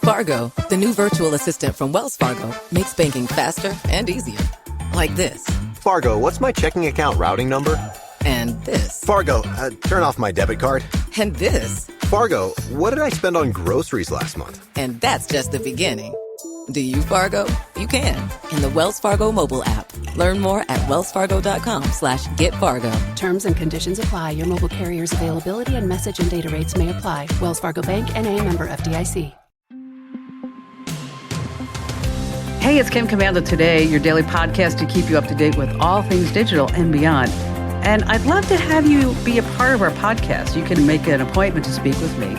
Fargo, the new virtual assistant from Wells Fargo, makes banking faster and easier. Like this. Fargo, what's my checking account routing number? And this. Fargo, turn off my debit card. And this. Fargo, what did I spend on groceries last month? And that's just the beginning. Do you, Fargo? You can. In the Wells Fargo mobile app. Learn more at wellsfargo.com/getfargo. Terms and conditions apply. Your mobile carrier's availability and message and data rates may apply. Wells Fargo Bank, N.A., member FDIC. Hey, it's Kim Commando Today, your daily podcast to keep you up to date with all things digital and beyond. And I'd love to have you be a part of our podcast. You can make an appointment to speak with me.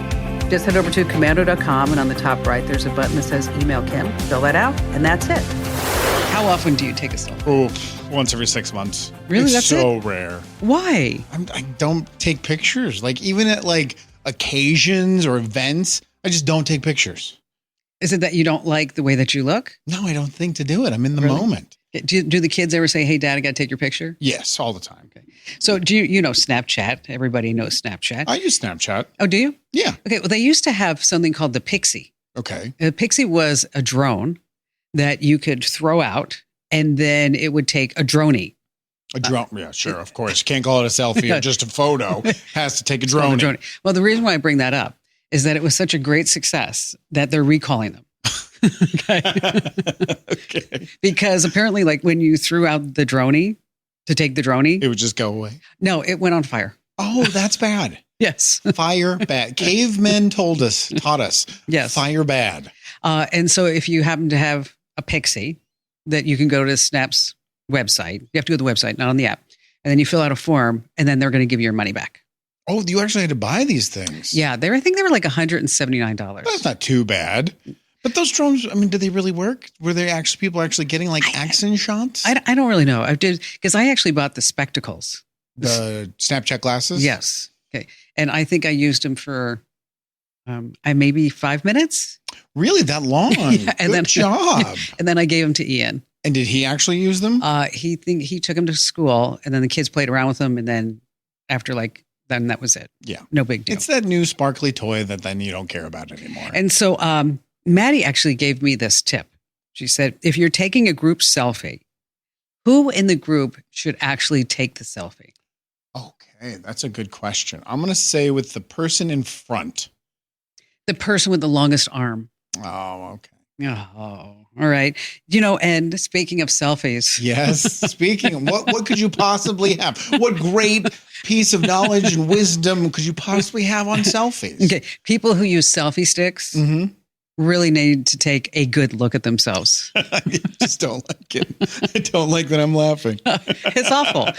Just head over to commando.com, and on the top right, there's a button that says Email Kim. Fill that out, and that's it. How often do you take a selfie? Oh, once every 6 months. Really? It's That's so it? rare. Why? I don't take pictures. Like, even at like occasions or events, I just don't take pictures. Is it that you don't like the way that you look? No, I don't think to do it. I'm in the moment. Do the kids ever say, hey, Dad, I got to take your picture? Yes, all the time. Okay. So do you know Snapchat? Everybody knows Snapchat. I use Snapchat. Oh, do you? Yeah. Okay. Well, they used to have something called the Pixie. Okay. The Pixie was a drone that you could throw out, and then it would take a droney. A drone. Yeah, sure. Of course. You can't call it a selfie or just a photo. Has to take a drone. Well, the reason why I bring that up is that it was such a great success that they're recalling them. Okay. Okay. Because apparently, like when you threw out the droney to take the droney, It would just go away. no, it went on fire. Oh, that's bad. Yes. Fire bad. Cavemen taught us. Yes. Fire bad. And so if you happen to have a Pixie, that you can go to Snap's website. You have to go to the website, not on the app. And then you fill out a form, and then they're going to give you your money back. Oh, you actually had to buy these things. Yeah, I think they were like $179. That's not too bad. But those drones, I mean, did they really work? Were they actually people actually getting like action shots? I don't really know. I did because I actually bought the spectacles. The Snapchat glasses? Yes. Okay. And I think I used them for maybe 5 minutes. Really that long? Yeah, Good job. And then I gave them to Ian. And did he actually use them? He took them to school, and then the kids played around with them, and then after then that was it. Yeah. No big deal. It's that new sparkly toy that then you don't care about anymore. And so Maddie actually gave me this tip. She said, if you're taking a group selfie, who in the group should actually take the selfie? Okay, that's a good question. I'm going to say with the person in front. The person with the longest arm. Oh, okay. Oh, all right. And speaking of selfies. Yes. Speaking of what could you possibly have? What great piece of knowledge and wisdom could you possibly have on selfies? Okay. People who use selfie sticks really need to take a good look at themselves. I just don't like it. I don't like that I'm laughing. It's awful.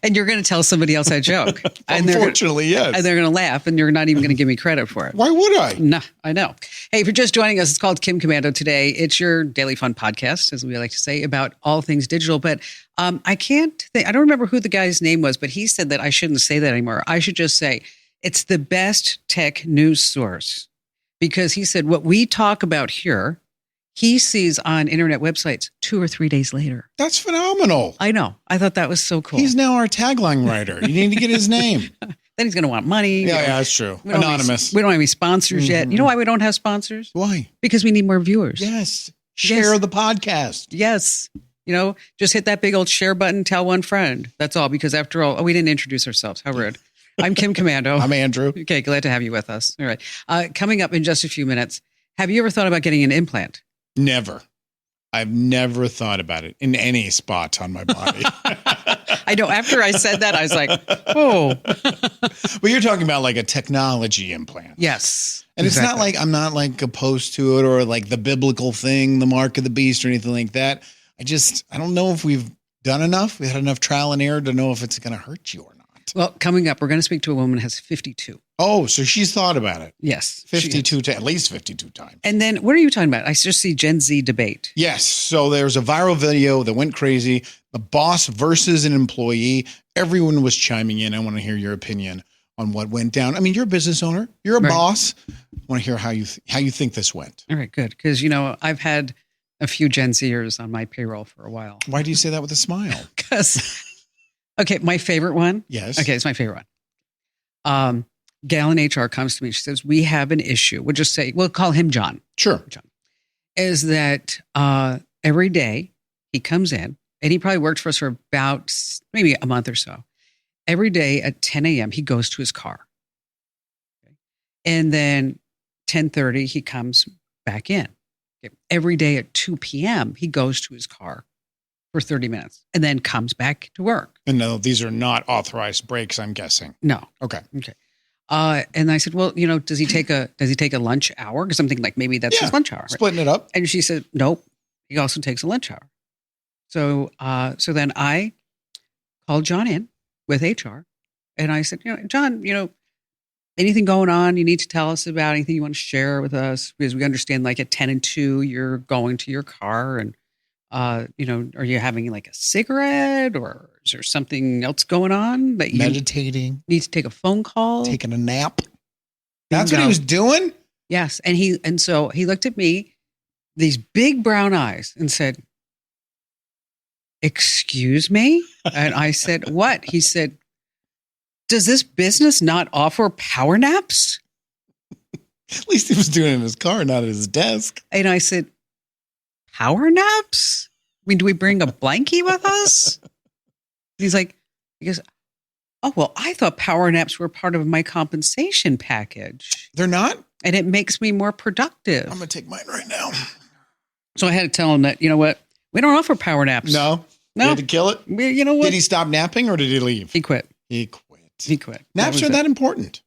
And you're going to tell somebody else that joke. Unfortunately, yes. And they're going to laugh, and you're not even going to give me credit for it. Why would I? No, I know. Hey, if you're just joining us, it's called Kim Commando Today. It's your daily fun podcast, as we like to say, about all things digital. But I don't remember who the guy's name was, but he said that I shouldn't say that anymore. I should just say it's the best tech news source. Because he said what we talk about here, he sees on internet websites 2 or 3 days later. That's phenomenal. I know. I thought that was so cool. He's now our tagline writer. You need to get his name. Then he's going to want money. Yeah, that's true. Anonymous. We don't have any sponsors yet. You know why we don't have sponsors? Why? Because we need more viewers. Yes. Share the podcast. Yes. Just hit that big old share button, tell one friend. That's all. Because after all, we didn't introduce ourselves. How rude. I'm Kim Commando. I'm Andrew. Okay, glad to have you with us. All right. Coming up in just a few minutes, have you ever thought about getting an implant? Never. I've never thought about it in any spot on my body. I know. After I said that, I was like, oh. But you're talking about like a technology implant. Yes. And exactly. It's not like I'm not like opposed to it or like the biblical thing, the mark of the beast or anything like that. I don't know if we've done enough. We had enough trial and error to know if it's going to hurt you or not. Well, coming up, we're going to speak to a woman who has 52. Oh, so she's thought about it. Yes. 52 at least 52 times. And then what are you talking about? I just see Gen Z debate. Yes. So there's a viral video that went crazy. The boss versus an employee. Everyone was chiming in. I want to hear your opinion on what went down. I mean, you're a business owner. You're a boss. I want to hear how you think this went. All right, good. Because, I've had a few Gen Zers on my payroll for a while. Why do you say that with a smile? Because... Okay, my favorite one. Yes. Okay, it's my favorite one. gal in HR comes to me. She says, we have an issue. We'll call him John. Sure. John. Is that every day he comes in, and he probably worked for us for about maybe a month or so. Every day at 10 a.m., he goes to his car. Okay. And then 10:30, he comes back in. Okay. Every day at 2 p.m., he goes to his car for 30 minutes and then comes back to work. And no, these are not authorized breaks, I'm guessing. No. Okay. And I said, well, does he take a lunch hour? Because I'm thinking like maybe that's his lunch hour. Right? Splitting it up. And she said, nope, he also takes a lunch hour. So then I called John in with HR, and I said, John, anything going on you need to tell us about, anything you want to share with us? Because we understand like at 10 and 2, you're going to your car and, are you having like a cigarette, or is there something else going on that you meditating, need to take a phone call, taking a nap? That's what he was doing? Yes. And so he looked at me, these big brown eyes, and said, excuse me? And I said, what? He said, does this business not offer power naps? At least he was doing it in his car, not at his desk. And I said, power naps? I mean, do we bring a blankie with us? He goes, oh, well, I thought power naps were part of my compensation package. They're not? And it makes me more productive. I'm going to take mine right now. So I had to tell him that, you know what? We don't offer power naps. No. He had to kill it? You know what? Did he stop napping or did he leave? He quit. He quit. Naps are that important.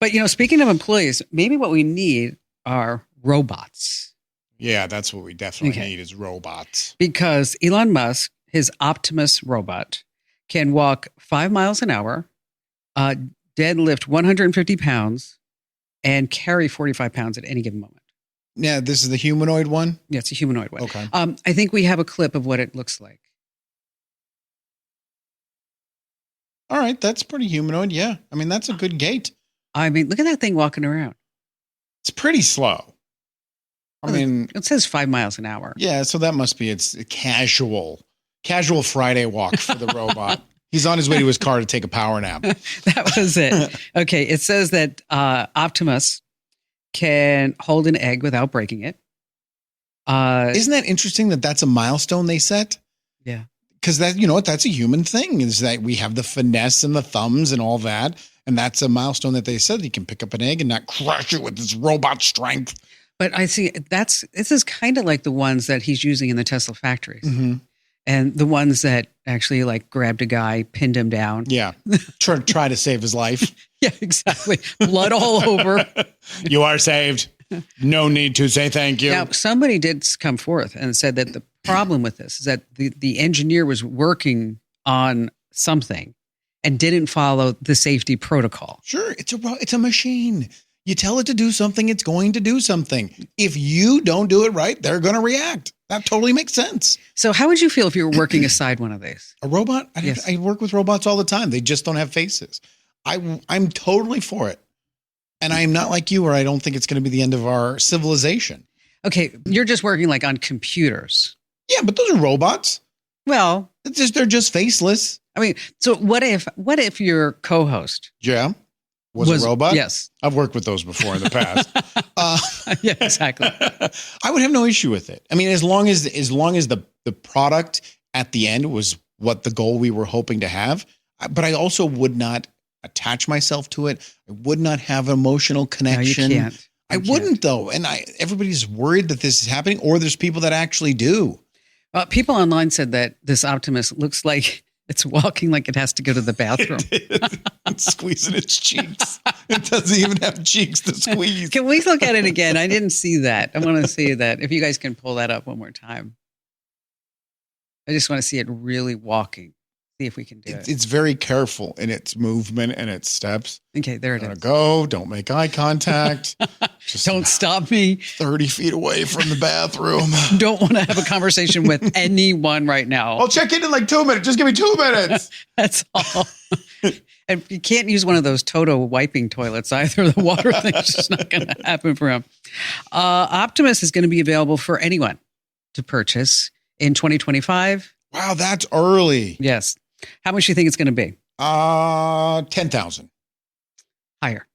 But, speaking of employees, maybe what we need are robots. Yeah, that's what we definitely need is robots. Because Elon Musk, his Optimus robot, can walk 5 miles an hour, deadlift 150 pounds, and carry 45 pounds at any given moment. Yeah, this is the humanoid one? Yeah, it's a humanoid one. Okay. I think we have a clip of what it looks like. All right, that's pretty humanoid. Yeah. I mean, that's a good gait. I mean, look at that thing walking around. It's pretty slow. I mean, it says 5 miles an hour. Yeah, so that must be it's a casual Friday walk for the robot. He's on his way to his car to take a power nap. That was it. Okay, it says that Optimus can hold an egg without breaking it. Isn't that interesting that that's a milestone they set? Yeah. Because that's a human thing, is that we have the finesse and the thumbs and all that. And that's a milestone that they said he can pick up an egg and not crush it with his robot strength. But I see this is kind of like the ones that he's using in the Tesla factories. Mm-hmm. And the ones that actually like grabbed a guy, pinned him down. Yeah. Try to save his life. Yeah, exactly. Blood all over. You are saved. No need to say thank you. Now, somebody did come forth and said that the problem with this is that the engineer was working on something and didn't follow the safety protocol. Sure. It's a machine. You tell it to do something, it's going to do something. If you don't do it right, they're going to react. That totally makes sense. So how would you feel if you were working aside one of these? A robot? Yes. I work with robots all the time. They just don't have faces. I'm totally for it. And I'm not like you, where I don't think it's going to be the end of our civilization. Okay, you're just working like on computers. Yeah, but those are robots. Well, they're just faceless. I mean, so what if your co-host was a robot? Yes. I've worked with those before in the past. Yeah, exactly. I would have no issue with it. I mean, as long as the product at the end was what the goal we were hoping to have, but I also would not attach myself to it. I would not have emotional connection. No, you can't. I wouldn't though. And everybody's worried that this is happening, or there's people that actually do. People online said that this Optimus looks like it's walking like it has to go to the bathroom. It's squeezing its cheeks. It doesn't even have cheeks to squeeze. Can we look at it again? I didn't see that. I want to see that. If you guys can pull that up one more time. I just want to see it really walking. See if we can do it. It's very careful in its movement and its steps. Okay, there it is. Go. Don't make eye contact. Just don't stop me. 30 feet away from the bathroom. Don't want to have a conversation with anyone right now. I'll check in like 2 minutes. Just give me 2 minutes. That's all. And you can't use one of those Toto wiping toilets either. The water thing's just not going to happen for him. Optimus is going to be available for anyone to purchase in 2025. Wow, that's early. Yes. How much do you think it's going to be? 10,000. Higher.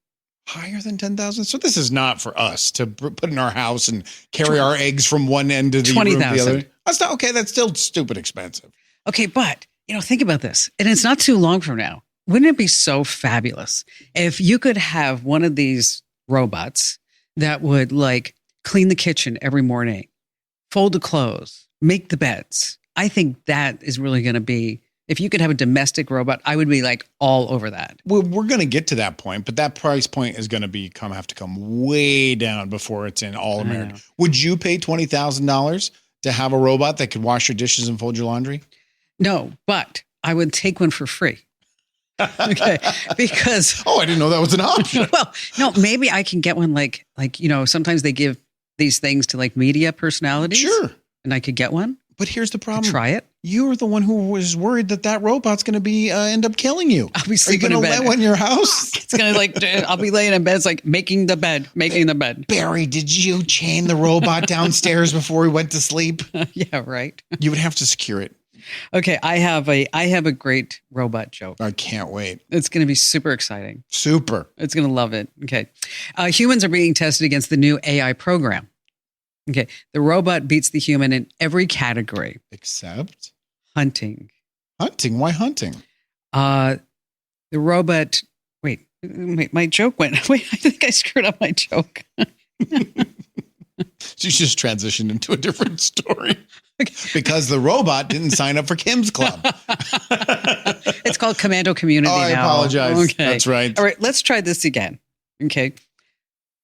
Higher than 10,000? So this is not for us to put in our house and carry our eggs from one end of the room to the other. That's not okay. That's still stupid expensive. Okay, but think about this, and it's not too long from now. Wouldn't it be so fabulous if you could have one of these robots that would like clean the kitchen every morning, fold the clothes, make the beds? I think that is really going to be, if you could have a domestic robot, I would be like all over that. Well, we're going to get to that point, but that price point is going to have to come way down before it's in all American. Would you pay $20,000 to have a robot that could wash your dishes and fold your laundry? No, but I would take one for free. Okay, because I didn't know that was an option. Well, no, maybe I can get one like sometimes they give these things to like media personalities. Sure, and I could get one. But here's the problem: try it. You're the one who was worried that robot's going to be end up killing you. I'll be sleeping in bed. Are you going to let one in your house? It's going to I'll be laying in bed. It's like making the bed. Barry, did you chain the robot downstairs before we went to sleep? Yeah, right. You would have to secure it. Okay, I have a great robot joke. I can't wait. It's going to be super exciting. Super. It's going to love it. Okay. Humans are being tested against the new AI program. Okay. The robot beats the human in every category. Except? Hunting. Hunting? Why hunting? The robot... Wait, my joke went... Wait, I think I screwed up my joke. She just transitioned into a different story. Because the robot didn't sign up for Kim's Club. It's called Commando Community now. I apologize. Okay. That's right. All right, let's try this again. Okay.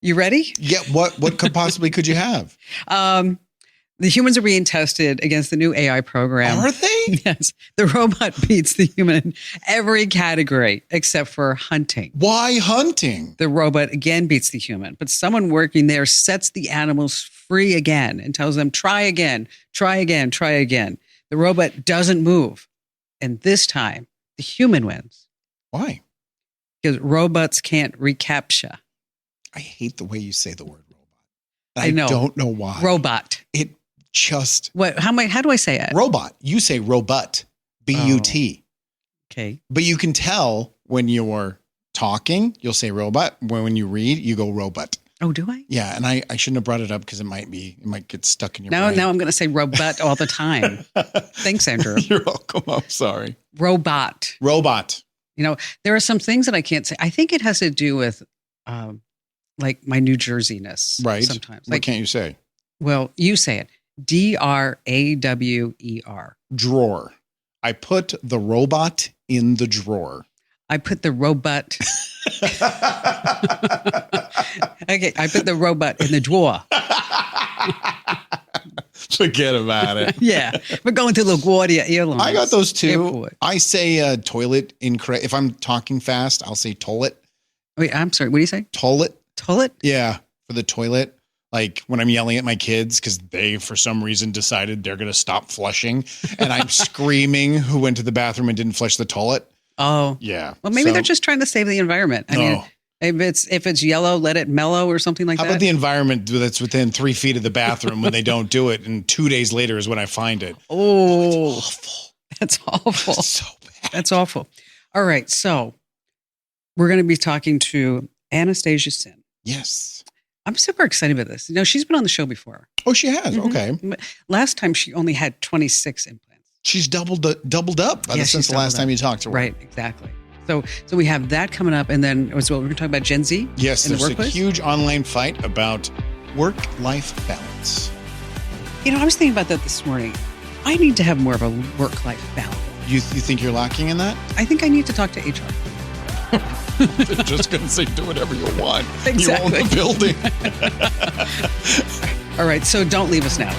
You ready? Yeah. What could you have? The humans are being tested against the new AI program. Are they? Yes. The robot beats the human in every category except for hunting. Why hunting? The robot again beats the human, but someone working there sets the animals free again and tells them, try again, try again, try again. The robot doesn't move. And this time, the human wins. Why? Because robots can't recaptcha. I hate the way you say the word robot. I know. I don't know why. Robot. It just... What? How do I say it? Robot. You say robot. B-U-T. Okay. But you can tell when you're talking, you'll say robot. When you read, you go robot. Oh, do I? Yeah, and I shouldn't have brought it up because it might get stuck in your brain. Now I'm going to say robot all the time. Thanks, Andrew. You're welcome. I'm sorry. Robot. There are some things that I can't say. I think it has to do with like my New Jerseyness. Right. Sometimes. What can't you say? Well, you say it. Drawer. Drawer. I put the robot in the drawer. I put the robot. Okay, I put the robot in the drawer. Forget about it. Yeah, we're going to LaGuardia Airlines. I got those too. Airport. I say toilet incorrect. If I'm talking fast, I'll say toilet. Wait, I'm sorry. What do you say? Toilet. Toilet? Yeah, for the toilet. Like when I'm yelling at my kids because they, for some reason, decided they're going to stop flushing, and I'm screaming who went to the bathroom and didn't flush the toilet. Oh, yeah. Well, maybe they're just trying to save the environment. I mean, if it's yellow, let it mellow or something like that. How about the environment that's within 3 feet of the bathroom when they don't do it, and 2 days later is when I find it. Oh, that's awful. That's awful. That's so bad. That's awful. All right, so we're going to be talking to Anastasia Synn. Yes. I'm super excited about this. She's been on the show before. Oh, she has? Mm-hmm. Okay. Last time she only had 26 implants. She's doubled up since the last time you talked to her. Right, exactly. So we have that coming up, and then as well, we're going to talk about Gen Z. Yes, in the there's workplace. a huge online fight about work-life balance. I was thinking about that this morning. I need to have more of a work-life balance. You think you're lacking in that? I think I need to talk to HR. They're just going to say do whatever you want. Exactly. You own the building. All right, so don't leave us now.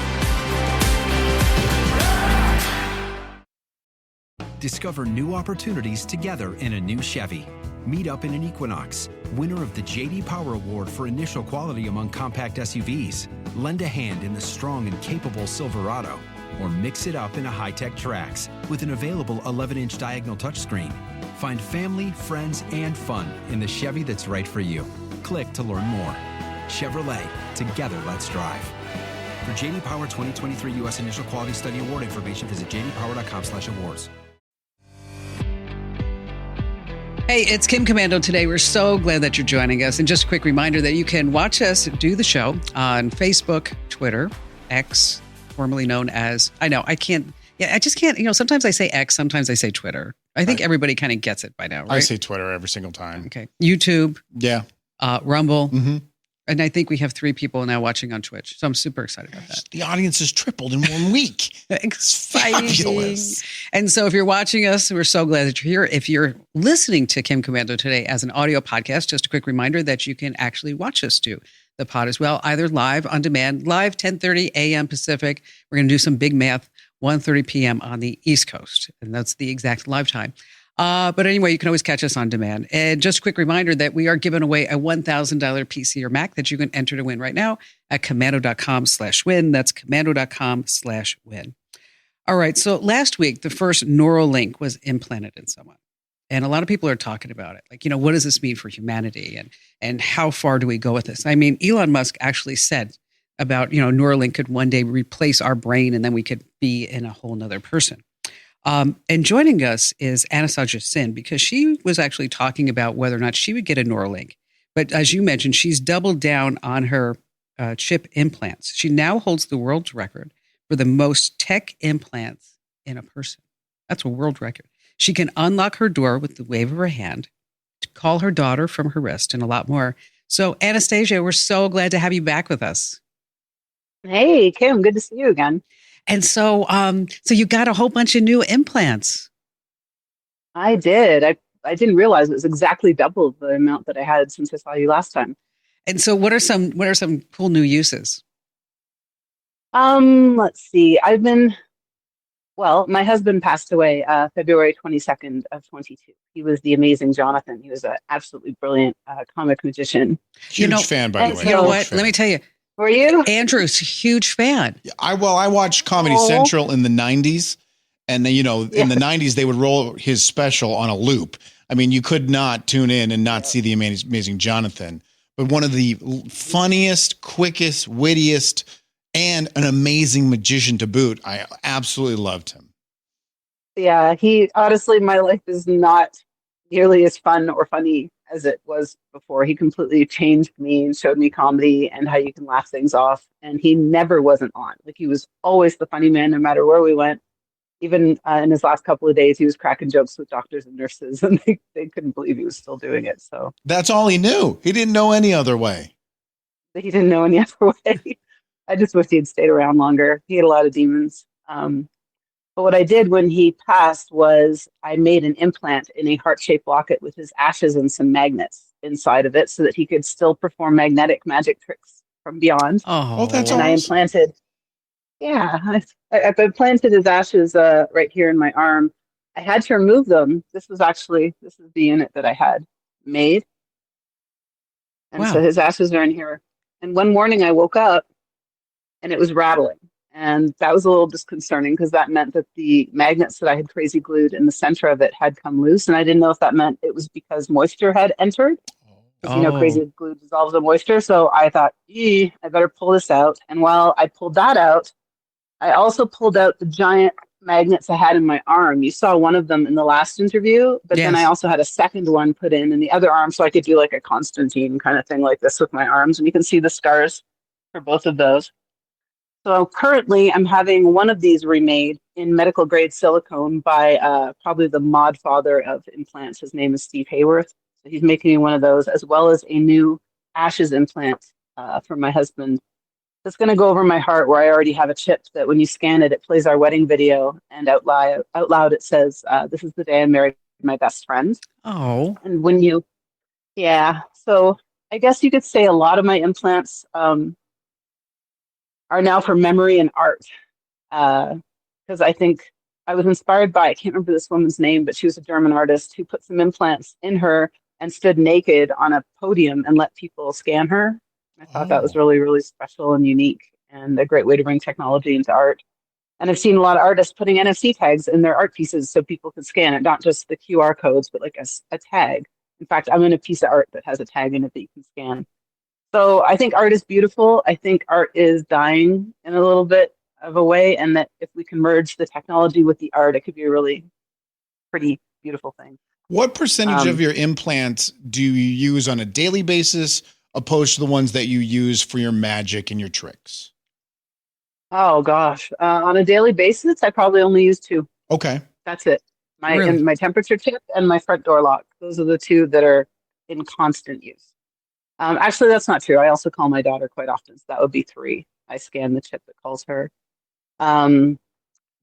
Discover new opportunities together in a new Chevy. Meet up in an Equinox, winner of the J.D. Power Award for initial quality among compact SUVs. Lend a hand in the strong and capable Silverado, or mix it up in a high-tech Trax with an available 11-inch diagonal touchscreen. Find family, friends, and fun in the Chevy that's right for you. Click to learn more. Chevrolet, together let's drive. For J.D. Power 2023 U.S. Initial Quality Study Award information, visit jdpower.com/awards. Hey, it's Kim Commando today. We're so glad that you're joining us. And just a quick reminder that you can watch us do the show on Facebook, Twitter, X, formerly known as, I just can't, sometimes I say X, sometimes I say Twitter. I think everybody kind of gets it by now, right? I say Twitter every single time. Okay. YouTube. Yeah. Rumble. Mm-hmm. And I think we have 3 people now watching on Twitch. So I'm super excited about that. The audience has tripled in 1 week. Exciting. Fabulous. And so if you're watching us, we're so glad that you're here. If you're listening to Kim Commando today as an audio podcast, just a quick reminder that you can actually watch us do the pod as well, either live on demand, live 10:30 a.m. Pacific. We're going to do some big math, 1:30 p.m. on the East Coast. And that's the exact live time. But anyway, you can always catch us on demand. And just a quick reminder that we are giving away a $1,000 PC or Mac that you can enter to win right now at commando.com/win. That's commando.com/win. All right. So last week, the first Neuralink was implanted in someone. And a lot of people are talking about it. Like, what does this mean for humanity? And how far do we go with this? I mean, Elon Musk actually said about, Neuralink could one day replace our brain and then we could be in a whole nother person. And joining us is Anastasia Synn, because she was actually talking about whether or not she would get a Neuralink. But as you mentioned, she's doubled down on her chip implants. She now holds the world's record for the most tech implants in a person. That's a world record. She can unlock her door with the wave of her hand, call her daughter from her wrist, and a lot more. So, Anastasia, we're so glad to have you back with us. Hey, Kim, good to see you again. And so you got a whole bunch of new implants. I did. I didn't realize it was exactly double the amount that I had since I saw you last time. And so what are some cool new uses? Let's see. My husband passed away February 22nd of 22. He was the amazing Jonathan. He was an absolutely brilliant comic magician. Huge fan, by the way. You know what? Let me tell you. Were you? Andrew's a huge fan. I watched Comedy Central in the 90s. And then, in the 90s, they would roll his special on a loop. I mean, you could not tune in and not see the amazing Jonathan. But one of the funniest, quickest, wittiest, and an amazing magician to boot. I absolutely loved him. Yeah, honestly, my life is not nearly as fun or funny as it was before. He completely changed me and showed me comedy and how you can laugh things off. And he never wasn't on. Like, he was always the funny man, no matter where we went. Even in his last couple of days, he was cracking jokes with doctors and nurses, and they couldn't believe he was still doing it. So that's all he knew. He didn't know any other way. He didn't know any other way. I just wish he had stayed around longer. He had a lot of demons. But what I did when he passed was I made an implant in a heart-shaped locket with his ashes and some magnets inside of it so that he could still perform magnetic magic tricks from beyond. Oh, that's and awesome. I implanted, I implanted his ashes right here in my arm. I had to remove them. This is the unit that I had made. And Wow. so his ashes are in here. And one morning I woke up and it was rattling. And that was a little disconcerting because that meant that the magnets that I had crazy glued in the center of it had come loose. And I didn't know if that meant it was because moisture had entered. Because, crazy glue dissolves the moisture. So I thought, I better pull this out. And while I pulled that out, I also pulled out the giant magnets I had in my arm. You saw one of them in the last interview, but then I also had a second one put in the other arm so I could do like a Constantine kind of thing like this with my arms. And you can see the scars for both of those. So currently I'm having one of these remade in medical grade silicone by probably the mod father of implants. His name is Steve Hayworth. So he's making me one of those, as well as a new ashes implant for my husband. That's going to go over my heart, where I already have a chip that when you scan it, it plays our wedding video, and out loud it says, "This is the day I married my best friend." Oh. And so I guess you could say a lot of my implants are now for memory and art, because I think I was inspired by, I can't remember this woman's name, but she was a German artist who put some implants in her and stood naked on a podium and let people scan her. I thought that was really, really special and unique and a great way to bring technology into art. And I've seen a lot of artists putting NFC tags in their art pieces so people can scan it, not just the QR codes, but like a tag. In fact, I'm in a piece of art that has a tag in it that you can scan. So I think art is beautiful. I think art is dying in a little bit of a way, and that if we can merge the technology with the art, it could be a really pretty beautiful thing. What percentage of your implants do you use on a daily basis opposed to the ones that you use for your magic and your tricks? Oh gosh, on a daily basis, I probably only use two. Okay. That's it. Really? My temperature chip and my front door lock. Those are the two that are in constant use. Actually, that's not true. I also call my daughter quite often, so that would be three. I scan the chip that calls her. Um,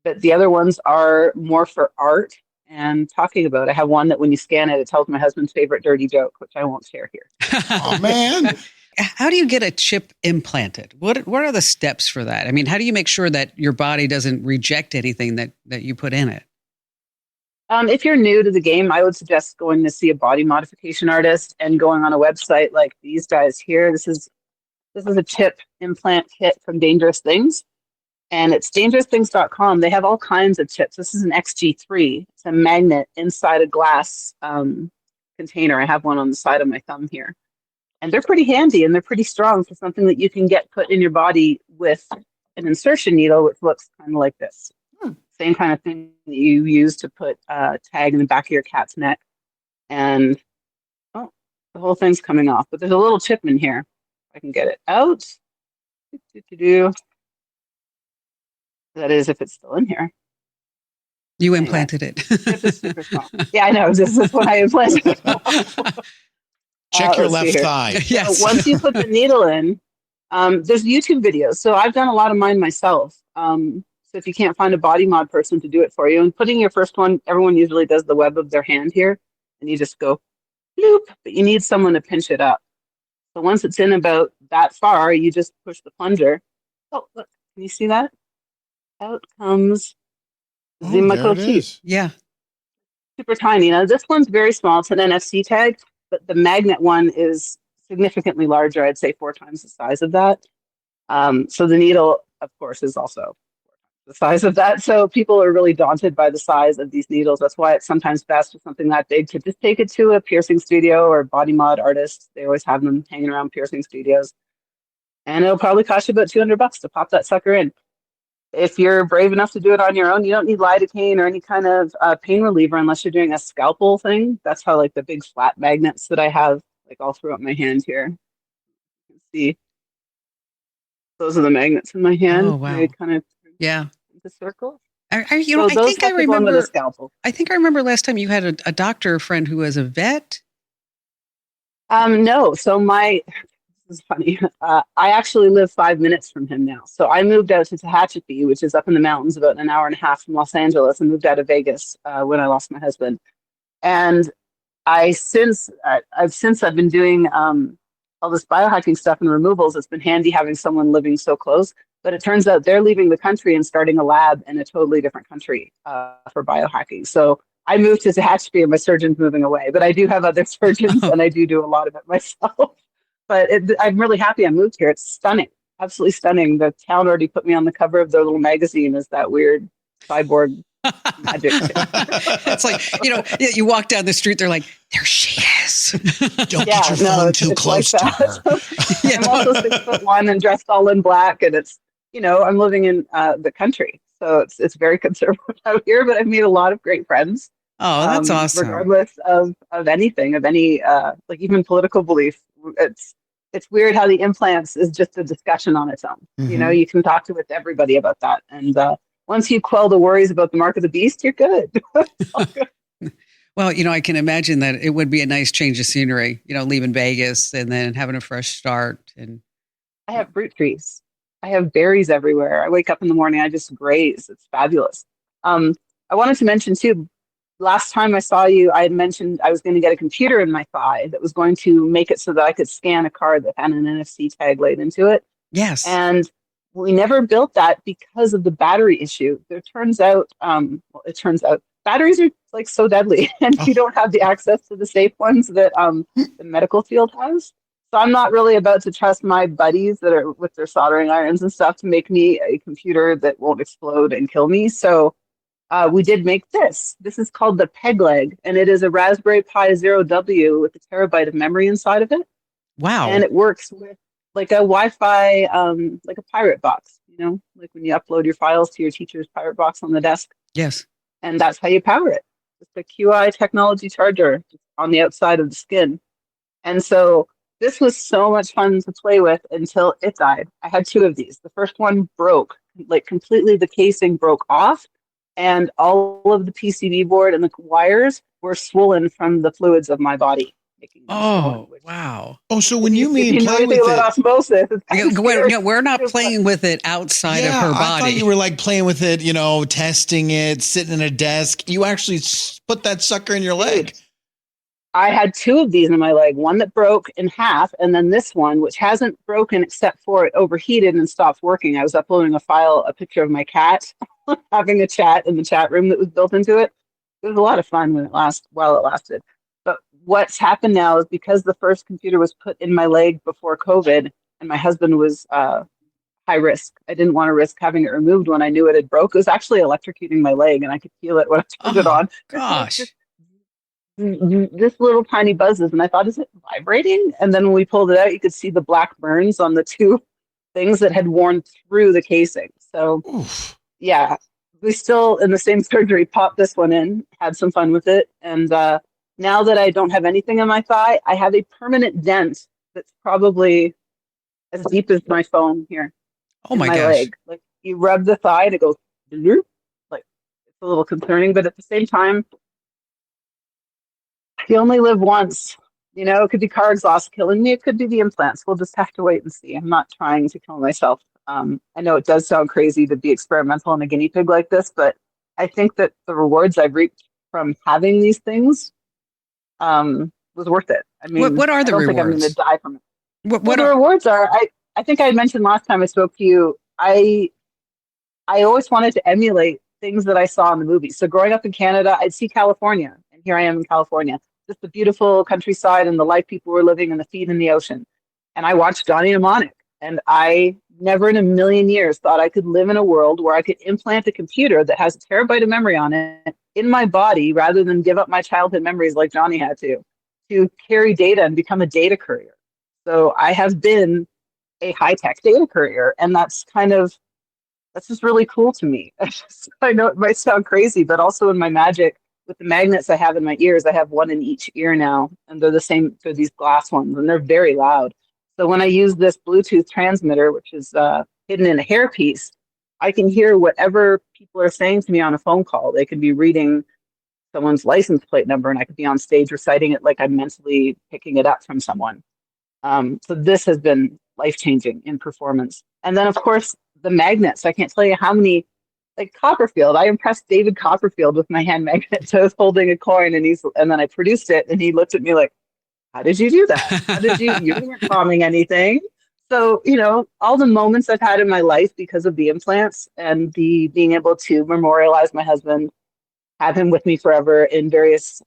but the other ones are more for art and talking about. I have one that when you scan it, it tells my husband's favorite dirty joke, which I won't share here. Oh, man. How do you get a chip implanted? What are the steps for that? I mean, how do you make sure that your body doesn't reject anything that you put in it? If you're new to the game, I would suggest going to see a body modification artist and going on a website like these guys here. This is a chip implant kit from Dangerous Things, and it's dangerousthings.com. They have all kinds of chips. This is an XG3. It's a magnet inside a glass container. I have one on the side of my thumb here. And they're pretty handy and they're pretty strong for something that you can get put in your body with an insertion needle, which looks kind of like this. Same kind of thing that you use to put a tag in the back of your cat's neck. And, oh, the whole thing's coming off. But there's a little chip in here. I can get it out. That is, if it's still in here. You implanted it. Chip is super small. Yeah, I know. This is when I implanted it. Check your left thigh. Yes. So once you put the needle in, there's YouTube videos. So I've done a lot of mine myself. So if you can't find a body mod person to do it for you, and putting your first one, everyone usually does the web of their hand here, and you just go bloop, but you need someone to pinch it up. So once it's in about that far, you just push the plunger. Oh, look, can you see that? Out comes the There it is. Yeah. super tiny. Now this one's very small. It's an NFC tag, but the magnet one is significantly larger. I'd say 4 times the size of that. So the needle, of course, is also the size of that. So people are really daunted by the size of these needles. That's why it's sometimes best with something that big to just take it to a piercing studio or body mod artist. They always have them hanging around piercing studios. And it'll probably cost you about $200 to pop that sucker in. If you're brave enough to do it on your own, you don't need lidocaine or any kind of pain reliever unless you're doing a scalpel thing. That's how like the big flat magnets that I have like all throughout my hand here. You can see those are the magnets in my hand. Oh, wow. They kind of The circle. I think I remember. With a scalpel. I think I remember last time you had a doctor friend who was a vet. No. So this is funny. I actually live 5 minutes from him now. So I moved out to Tehachapi, which is up in the mountains, about an hour and a half from Los Angeles, and moved out of Vegas when I lost my husband. And I've been doing all this biohacking stuff and removals. It's been handy having someone living so close. But it turns out they're leaving the country and starting a lab in a totally different country for biohacking. So I moved to Tehachapi and my surgeon's moving away. But I do have other surgeons and I do a lot of it myself. But I'm really happy I moved here. It's stunning, absolutely stunning. The town already put me on the cover of their little magazine as that weird cyborg magic. It's like, you walk down the street, they're like, there she is. Don't get your phone too close like to her. I'm also 6'1" and dressed all in black, and it's, I'm living in the country, so it's very conservative out here. But I've made a lot of great friends. Oh, that's awesome. Regardless of anything, of any like even political belief, it's weird how the implants is just a discussion on its own. Mm-hmm. You can talk with everybody about that, and once you quell the worries about the mark of the beast, you're good. Well, I can imagine that it would be a nice change of scenery, leaving Vegas and then having a fresh start. And I have fruit trees. I have berries everywhere. I wake up in the morning, I just graze. It's fabulous. I wanted to mention too, last time I saw you, I had mentioned I was going to get a computer in my thigh that was going to make it so that I could scan a card that had an NFC tag laid into it. Yes. And we never built that because of the battery issue. It turns out batteries are like so deadly, and you don't have the access to the safe ones that the medical field has. So I'm not really about to trust my buddies that are with their soldering irons and stuff to make me a computer that won't explode and kill me. So we did make this. This is called the Peg Leg, and it is a Raspberry Pi Zero W with a terabyte of memory inside of it. Wow. And it works with like a Wi-Fi, like a pirate box, like when you upload your files to your teacher's pirate box on the desk. Yes. And that's how you power it. just a QI technology charger on the outside of the skin. And so this was so much fun to play with until it died. I had two of these. The first one broke, like completely the casing broke off, and all of the PCB board and the wires were swollen from the fluids of my body. Making them swollen, Wow. Oh, so when you mean if you know play with anything about it, osmosis, it's kind of scary. We're not playing with it outside of her I body. thought you were like playing with it, testing it, sitting at a desk. You actually put that sucker in your leg. I had two of these in my leg, one that broke in half, and then this one, which hasn't broken except for it overheated and stopped working. I was uploading a picture of my cat, having a chat in the chat room that was built into it. It was a lot of fun while it lasted. But what's happened now is because the first computer was put in my leg before COVID, and my husband was high risk. I didn't want to risk having it removed when I knew it had broke. It was actually electrocuting my leg, and I could feel it when I turned it on. Gosh. This little tiny buzzes, and I thought, is it vibrating? And then when we pulled it out, you could see the black burns on the two things that had worn through the casing. So, yeah, we still, in the same surgery, popped this one in, had some fun with it. And now that I don't have anything in my thigh, I have a permanent dent that's probably as deep as my phone here. Oh my gosh. Leg. Like, you rub the thigh and it goes, like, it's a little concerning, but at the same time, you only live once. It could be car exhaust killing me. It could be the implants. We'll just have to wait and see. I'm not trying to kill myself. I know it does sound crazy to be experimental on a guinea pig like this, but I think that the rewards I've reaped from having these things was worth it. I mean, what are the rewards? I don't think I'm going to die from it. What the rewards are, I think I had mentioned last time I spoke to you, I always wanted to emulate things that I saw in the movies. So growing up in Canada, I'd see California, and here I am in California. Just the beautiful countryside and the life people were living and the feet in the ocean. And I watched Johnny Mnemonic, and I never in a million years thought I could live in a world where I could implant a computer that has a terabyte of memory on it in my body rather than give up my childhood memories like Johnny had to carry data and become a data courier. So I have been a high-tech data courier, and that's just really cool to me. I know it might sound crazy, but also in my magic, with the magnets I have in my ears, I have one in each ear now, and they're the same for these glass ones, and they're very loud. So when I use this Bluetooth transmitter, which is hidden in a hairpiece, I can hear whatever people are saying to me on a phone call. They could be reading someone's license plate number, and I could be on stage reciting it like I'm mentally picking it up from someone. So this has been life-changing in performance. And then, of course, the magnets. I can't tell you how many. Like Copperfield, I impressed David Copperfield with my hand magnet. So I was holding a coin, and then I produced it, and he looked at me like, "How did you do that? How did you weren't bombing anything?" So all the moments I've had in my life because of the implants and the being able to memorialize my husband, have him with me forever in various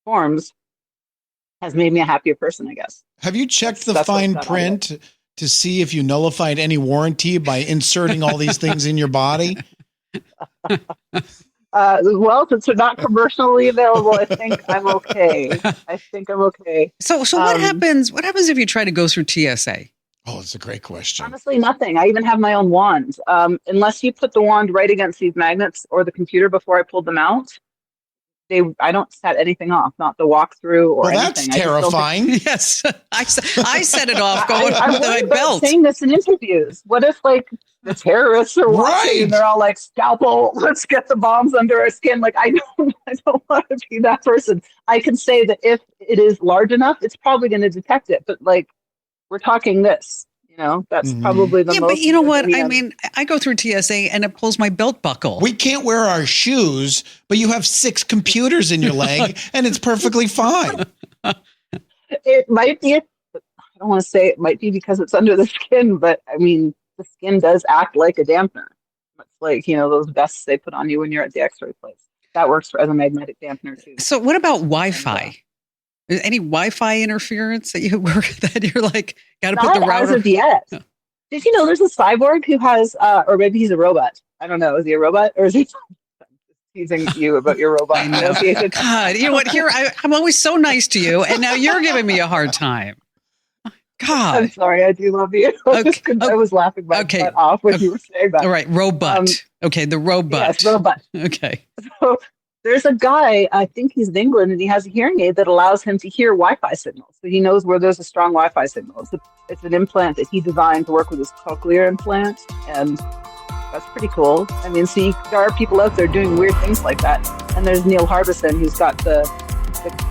forms, has made me a happier person, I guess. Have you checked the fine print to see if you nullified any warranty by inserting all these things in your body? Well, since they're not commercially available, I think I'm okay. So what happens? What happens if you try to go through TSA? Oh, it's a great question. Honestly, nothing. I even have my own wand. Unless you put the wand right against these magnets or the computer before I pulled them out, I don't set anything off, not the walkthrough or anything. That's terrifying. Yes, I set it off going with my belt. Saying this in interviews. What if the terrorists are watching and they're all like, "Scalpel, let's get the bombs under our skin." Like I don't want to be that person. I can say that if it is large enough, it's probably going to detect it. But we're talking this. That's probably the most. But you know what? I mean, I go through TSA and it pulls my belt buckle. We can't wear our shoes, but you have 6 computers in your leg and it's perfectly fine. It might be, I don't want to say it might be because it's under the skin, but I mean, the skin does act like a dampener. It's like, those vests they put on you when you're at the x-ray place. That works as a magnetic dampener too. So what about Wi-Fi? Is any Wi-Fi interference that you're like, got to put the router? Not as of yet. Did you know there's a cyborg who has, or maybe he's a robot. I don't know. Is he a robot or is he teasing you about your robot? God, you know what? Here, I'm always so nice to you, and now you're giving me a hard time. God. I'm sorry. I do love you. I was laughing my butt off when you were saying that. All right. Robot. Okay. The robot. Yes, robot. Okay. So there's a guy, I think he's in England, and he has a hearing aid that allows him to hear Wi-Fi signals. So he knows where there's a strong Wi-Fi signal. It's an implant that he designed to work with his cochlear implant, and that's pretty cool. I mean, see, there are people out there doing weird things like that. And there's Neil Harbison, who's got the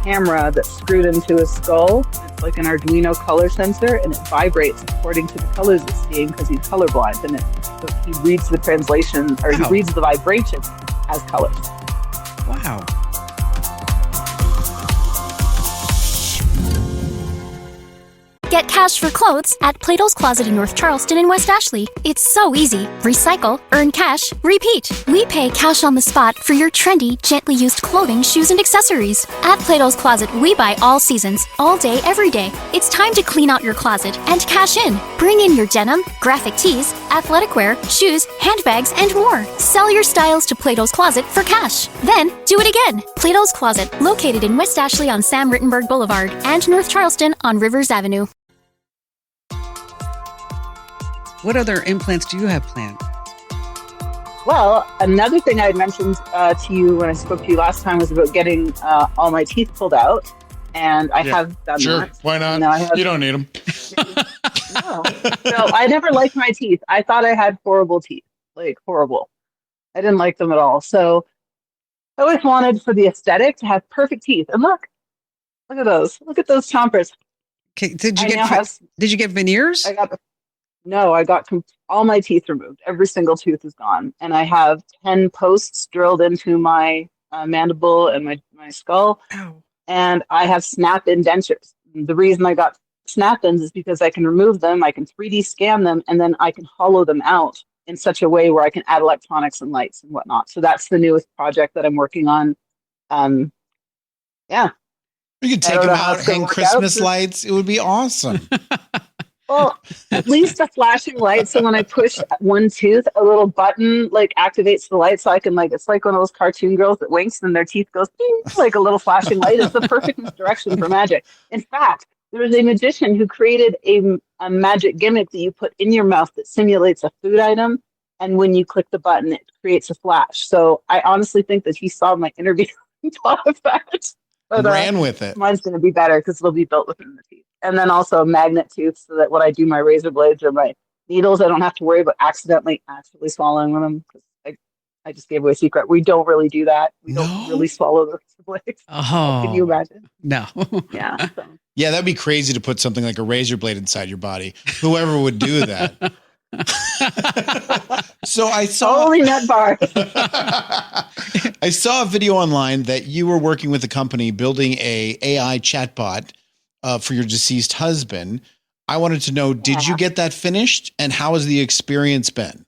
camera that's screwed into his skull. It's like an Arduino color sensor, and it vibrates according to the colors it's seeing because he's colorblind. And so he reads the translation, or he reads the vibration as colors. Wow. Get cash for clothes at Plato's Closet in North Charleston and West Ashley. It's so easy. Recycle, earn cash, repeat. We pay cash on the spot for your trendy, gently used clothing, shoes, and accessories. At Plato's Closet, we buy all seasons, all day, every day. It's time to clean out your closet and cash in. Bring in your denim, graphic tees, athletic wear, shoes, handbags, and more. Sell your styles to Plato's Closet for cash. Then, do it again. Plato's Closet, located in West Ashley on Sam Rittenberg Boulevard and North Charleston on Rivers Avenue. What other implants do you have planned? Well, another thing I had mentioned to you when I spoke to you last time was about getting all my teeth pulled out. And I have done that. Why not? You don't need them. No. So I never liked my teeth. I thought I had horrible teeth, like horrible. I didn't like them at all. So I always wanted for the aesthetic to have perfect teeth. And look at those. Look at those chompers. Okay, did you get veneers? I got all my teeth removed. Every single tooth is gone. And I have 10 posts drilled into my mandible and my skull. Ow. And I have snap-in dentures. The reason I got snap-ins is because I can remove them, I can 3D scan them, and then I can hollow them out in such a way where I can add electronics and lights and whatnot. So that's the newest project that I'm working on. Yeah. You could take them out, hang Christmas lights. It would be awesome. Well, at least a flashing light. So when I push one tooth, a little button like activates the light. So I can it's like one of those cartoon girls that winks and their teeth goes ding, like a little flashing light. It's the perfect misdirection for magic. In fact, there was a magician who created a magic gimmick that you put in your mouth that simulates a food item. And when you click the button, it creates a flash. So I honestly think that he saw my interview and thought of that. But, ran with it. Mine's going to be better because it'll be built within the teeth. And then also a magnet tooth so that when I do my razor blades or my needles, I don't have to worry about accidentally swallowing them. Because I just gave away a secret. We don't really do that. We don't really swallow the razor blades. Oh. Can you imagine? No. Yeah. So. Yeah, that'd be crazy to put something like a razor blade inside your body. Whoever would do that. So I saw only nut bar. I saw a video online that you were working with a company building a AI chatbot for your deceased husband. I wanted to know, did you get that finished, and how has the experience been?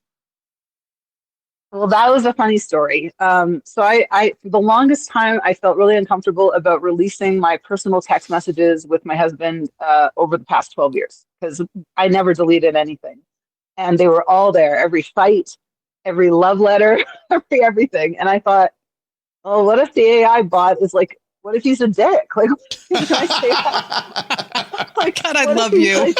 Well, that was a funny story. So I for the longest time, I felt really uncomfortable about releasing my personal text messages with my husband over the past 12 years because I never deleted anything. And they were all there, every fight, every love letter, everything. And I thought, oh, what if the AI bot is like, what if he's a dick? Like, can I say that? Like, God, I love you.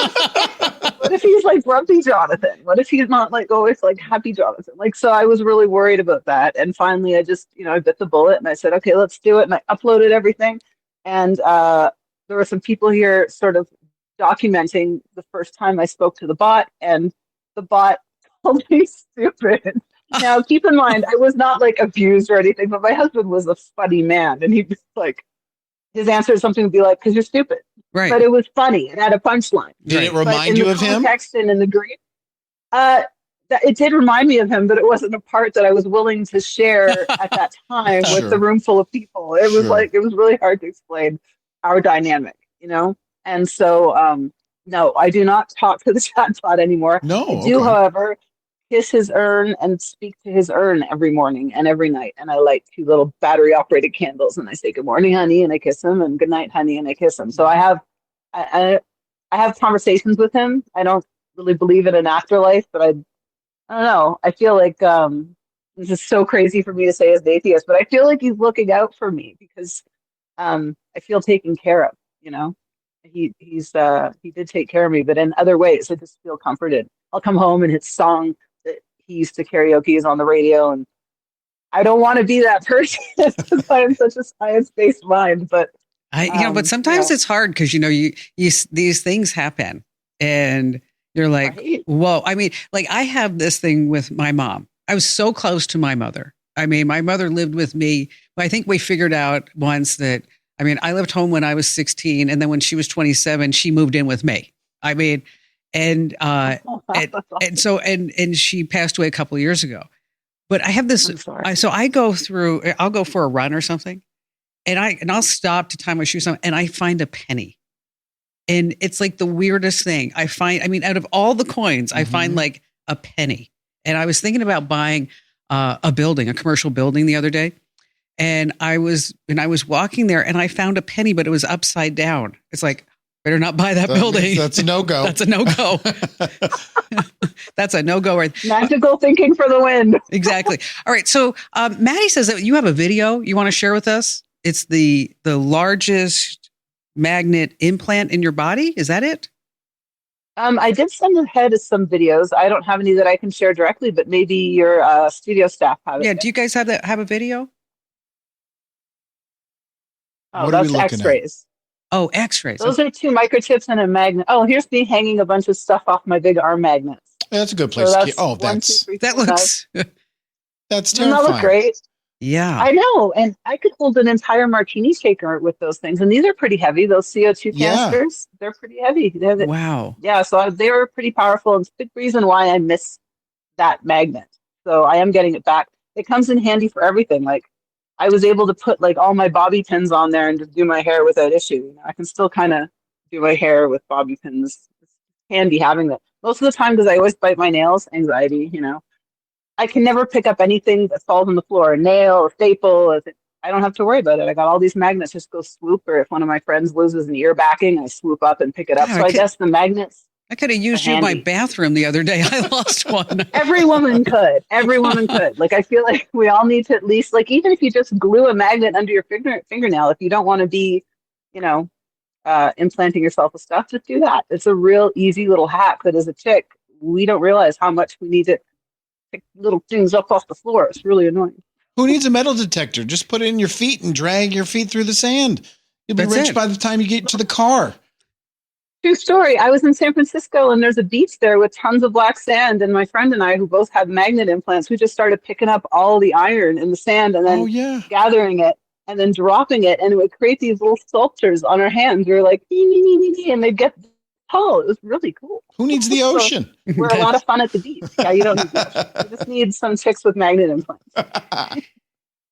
What if he's like grumpy Jonathan? What if he's not like always like happy Jonathan? Like, so I was really worried about that. And finally, I just, I bit the bullet and I said, okay, let's do it. And I uploaded everything. And there were some people here sort of documenting the first time I spoke to the bot, and the bot called me stupid. Now, keep in mind, I was not like abused or anything, but my husband was a funny man. And he was like, his answer is something would be like, because you're stupid. Right. But it was funny. It had a punchline. Did it remind you of him? Context and in the grief, it did remind me of him, but it wasn't a part that I was willing to share at that time with the room full of people. It was it was really hard to explain our dynamic, And so, no, I do not talk to the chatbot anymore. No, I do, however, kiss his urn and speak to his urn every morning and every night. And I light 2 little battery operated candles and I say, good morning, honey. And I kiss him, and good night, honey. And I kiss him. So I have conversations with him. I don't really believe in an afterlife, but I don't know. I feel like, this is so crazy for me to say as an atheist, but I feel like he's looking out for me because, I feel taken care of, he did take care of me, but in other ways, I just feel comforted. I'll come home and his song that he used to karaoke is on the radio, and I don't want to be that person because I am such a science-based mind. But but sometimes it's hard because you these things happen, and you're like, right? whoa. I mean, like I have this thing with my mom. I was so close to my mother. I mean, my mother lived with me. But I think we figured out once that. I mean, I left home when I was 16, and then when she was 27, she moved in with me. I mean, and she passed away a couple of years ago. But I have this. I'll go for a run or something, and I'll stop to tie my shoes on, and I find a penny, and it's like the weirdest thing. I mean, out of all the coins, I find like a penny, and I was thinking about buying a commercial building the other day, and I was walking there, and I found a penny, but it was upside down. It's like, better not buy that building. That's a no-go. That's a no-go. That's a no-go. Right? Magical thinking for the win. Exactly. All right. So Maddie says that you have a video you want to share with us. It's the largest magnet implant in your body. Is that it? I did send ahead some videos. I don't have any that I can share directly, but maybe your studio staff have it. Yeah. Do you guys have a video? Oh, What are we that's looking X-rays. Oh, X-rays. Those are 2 microchips and a magnet. Oh, here's me hanging a bunch of stuff off my big arm magnets. Yeah, that's a good place So to that's keep. Oh, one, that's two, three, That four, looks. that's Doesn't that terrifying. look great? Yeah. I know. And I could hold an entire martini shaker with those things. And these are pretty heavy. Those CO2 Yeah. canisters, they're pretty heavy. Wow. Yeah, so they were pretty powerful. And it's a big reason why I miss that magnet. So I am getting it back. It comes in handy for everything. Like I was able to put like all my bobby pins on there and just do my hair without issue. I can still kind of do my hair with bobby pins. It's handy having that. Most of the time, because I always bite my nails, anxiety, I can never pick up anything that falls on the floor, a nail, a staple. I don't have to worry about it. I got all these magnets, just go swoop, or if one of my friends loses an ear backing, I swoop up and pick it up. God, So I guess the magnets. I could have used you in my bathroom the other day. I lost one. Every woman could. Every woman could. Like, I feel like we all need to at least, like, even if you just glue a magnet under your fingernail, if you don't want to be, implanting yourself with stuff, just do that. It's a real easy little hack that as a chick, we don't realize how much we need to pick little things up off the floor. It's really annoying. Who needs a metal detector? Just put it in your feet and drag your feet through the sand. You'll be rich by the time you get to the car. True story. I was in San Francisco and there's a beach there with tons of black sand. And my friend and I, who both have magnet implants, we just started picking up all the iron in the sand and then gathering it and then dropping it. And it would create these little sculptures on our hands. We were like, and they'd get tall. It was really cool. Who needs the ocean? So we're a lot of fun at the beach. Yeah, you don't need the ocean. You just need some chicks with magnet implants.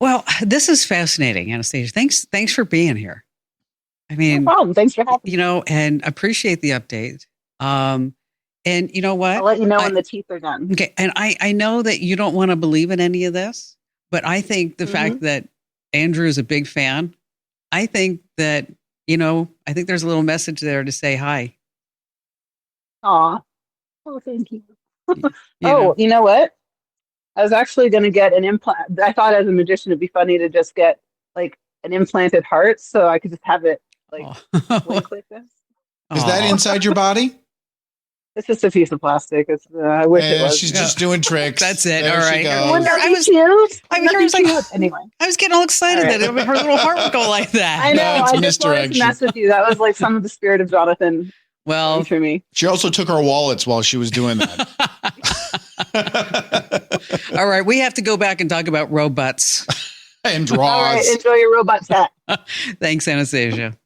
Well, this is fascinating, Anastasia. Thanks for being here. I mean, no problem. Thanks for having me. And appreciate the update. And you know what? I'll let you know when the teeth are done. Okay. And I know that you don't want to believe in any of this, but I think the fact that Andrew is a big fan, I think that, I think there's a little message there to say hi. Aw. Oh, thank you. You know what? I was actually going to get an implant. I thought as a magician, it'd be funny to just get like an implanted heart so I could just have it blink like this. Is that inside your body? It's just a piece of plastic. It's I wish it was. She's just doing tricks. That's it. There all right. Anyway, I was getting all excited that her little heart would go like that. I know. I just wanted to mess with you. That was like some of the spirit of Jonathan. Well, for me. She also took our wallets while she was doing that. All right. We have to go back and talk about robots. And draws. All right. Enjoy your robot set. Thanks, Anastasia.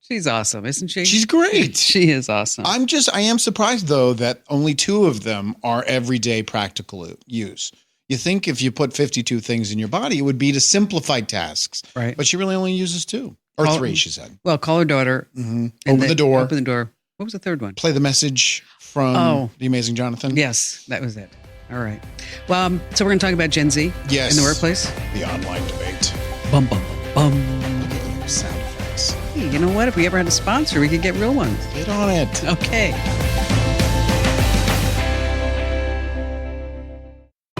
She's awesome, isn't she? She's great. She is awesome. I am surprised, though, that only 2 of them are everyday practical use. You think if you put 52 things in your body, it would be to simplify tasks. Right. But she really only uses 2. Or 3, she said. Well, call her daughter. Open the door. Open the door. What was the third one? Play the message from The Amazing Jonathan. Yes, that was it. All right. Well, so we're going to talk about Gen Z in the workplace. The online debate. Bum, bum, bum. Sound effects. Hey, you know what? If we ever had a sponsor, we could get real ones. Get on it. Okay.